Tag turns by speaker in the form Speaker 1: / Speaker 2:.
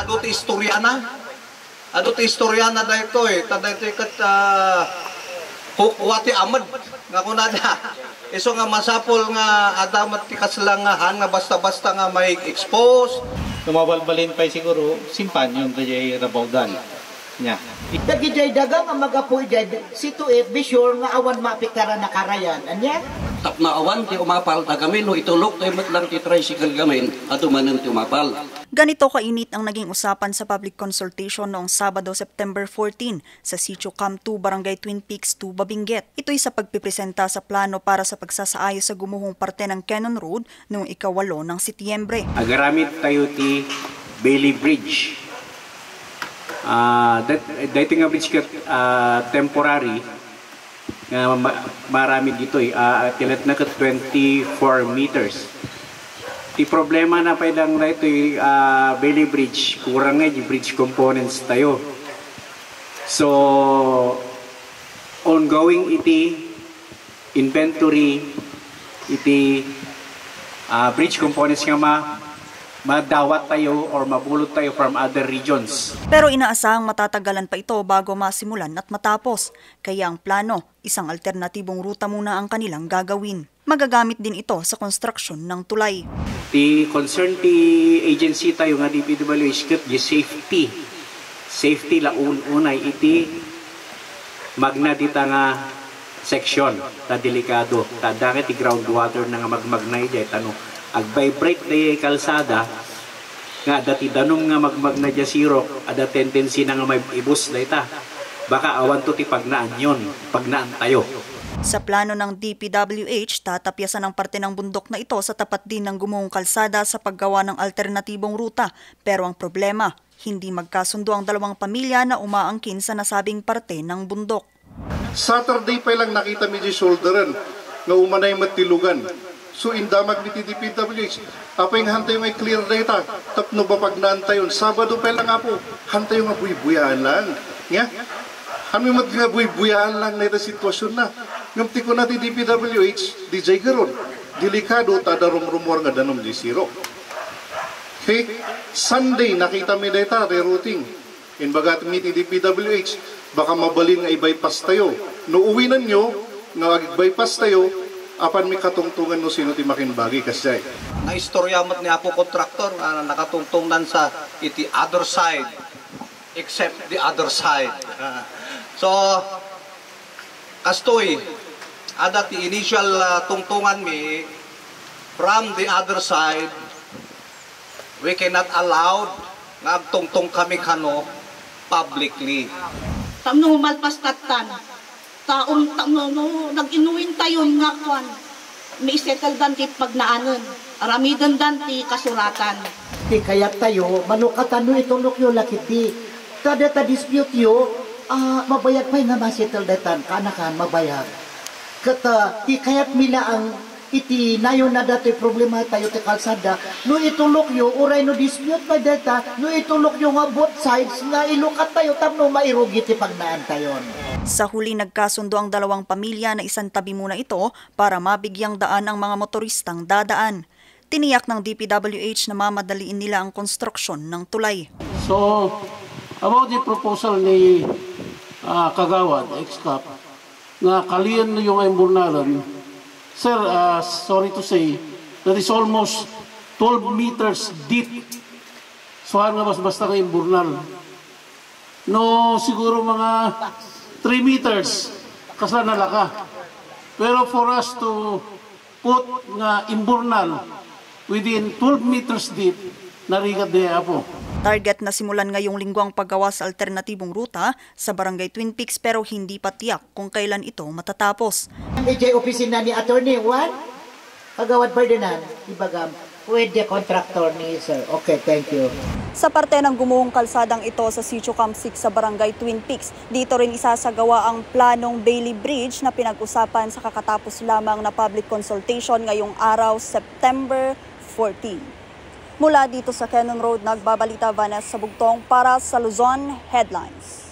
Speaker 1: ado ti istorya na. Ado ti istorya na dahil ko taday ti kat wati amad nga kunada. Iso nga masapol nga adamat ti kaslangahan nga basta-basta nga may expose.
Speaker 2: Tumabalbalin pa siguro, simpan yung kajay rabawdan niya.
Speaker 3: Dagijay dagang ang magapoy dyan, situit, be sure nga awan mapikara na karayan. Anya?
Speaker 4: Tap na awan, ti umapal ta gamin, no itulog, tayo lang ti tricycle gamin, at umanan ti umapal.
Speaker 5: Ganito kainit ang naging usapan sa public consultation noong Sabado, September 14 sa Sitio Camp 2, Barangay Twin Peaks 2, Babinguet. Ito'y sa pagpipresenta sa plano para sa pagsasaayos sa gumuhong parte ng Cannon Road noong ika-8 ng Setyembre.
Speaker 6: Agaramit tayo ti Bailey Bridge. Dito nga bridge temporary, marami dito tilat na ka 24 meters. Ti problema na pa ilang na ito Bailey Bridge, kurang nga yung bridge components tayo. So, ongoing iti inventory, iti bridge components nga madawat tayo or mabulot tayo from other regions.
Speaker 5: Pero inaasahang matatagalan pa ito bago masimulan at matapos. Kaya ang plano, isang alternatibong ruta muna ang kanilang gagawin. Magagamit din ito sa construction ng tulay.
Speaker 6: The concerned agency tayo nga DPWH kat the safety. Safety la unay iti magna dita nga section ta delikado. Ta dakit ti groundwater na nga magmagnay jay tanong ag-vibrate na kalsada nga dati danong nga magmagna dya sirok ada tendency na nga may ibus na ita baka awan to ti pagnaan yon pagnaan tayo.
Speaker 5: Sa plano ng DPWH, tatapyasan ang parte ng bundok na ito sa tapat din ng gumuhong kalsada sa paggawa ng alternatibong ruta. Pero ang problema, hindi magkasundo ang dalawang pamilya na umaangkin sa nasabing parte ng bundok.
Speaker 7: Saturday pa lang nakita mi di shoulderan nga umanay matilugan. So indamag ni DPWH, apa yung hantay may clear data, tapno ba pagnaan tayo, Sabado pa lang po, hantay yung buy-buyahan lang. Yeah? Kami nga buy-buyahan lang na ito sitwasyon na. Ngamti ko natin DPWH, DJ Garon, delikado, tadarumrumor nga danom di siro. Okay? Sunday, nakita mi data, rerouting. Inbagat mi DPWH, baka mabalin nga i-bypass tayo. No uwi na nyo, nga i-bypass tayo, apan may katungtungan no sino ti makinbagi kasi.
Speaker 1: Naistoryamat ni Apo kontraktor na nakatungtungan sa iti other side except the other side. So kastoy ada ti initial tungtungan mi from the other side we cannot allow nga tungtong kami kano publicly.
Speaker 8: Tamno malpas tatan. Taong nag-inuwin tayo nga kwan. May settle dan ti pagnaanan. Aramidan dan ti kasuratan.
Speaker 3: Ti kayat tayo, manukatan no itulok yo lakiti. Tada ta dispute yo, mabayag pa nga masettle datan, kanakan mabayag. Kata, ti kayat mila ang iti nayon na dati problema tayo ti kalsada. No itulok yo, uray no dispute pa data, no itulok yo nga both sides, nga ilukat tayo, tapno mairugi ti pagnaan tayon.
Speaker 5: Sa huli nagkasundo ang dalawang pamilya na isang tabi muna ito para mabigyang daan ang mga motoristang dadaan. Tiniyak ng DPWH na mamadaliin nila ang konstruksyon ng tulay.
Speaker 9: So, about the proposal ni Kagawad, ex-CAP, na kalian na yung imburnalan, sir, sorry to say, that is almost 12 meters deep. So, nga basta ka imburnal. No, siguro mga 3 meters kasla nalaka. Pero for us to put nga imburnal within 12 meters deep, narigat diya po.
Speaker 5: Target na simulan ngayong linggo ang paggawa sa alternatibong ruta sa Barangay Twin Peaks pero hindi pa tiyak kung kailan ito matatapos.
Speaker 3: EJ opisina ni Attorney Juan, Kagawad Ferdinand, ibagam, pwede contractor ni sir. Okay, thank you.
Speaker 5: Sa parte ng gumuhong kalsadang ito sa Sitio Camp 6 sa Barangay Twin Peaks, dito rin isasagawa ang planong Bailey Bridge na pinag-usapan sa kakatapos lamang na public consultation ngayong araw, September 14. Mula dito sa Cannon Road, nagbabalita Vanessa Bugtong para sa Luzon Headlines.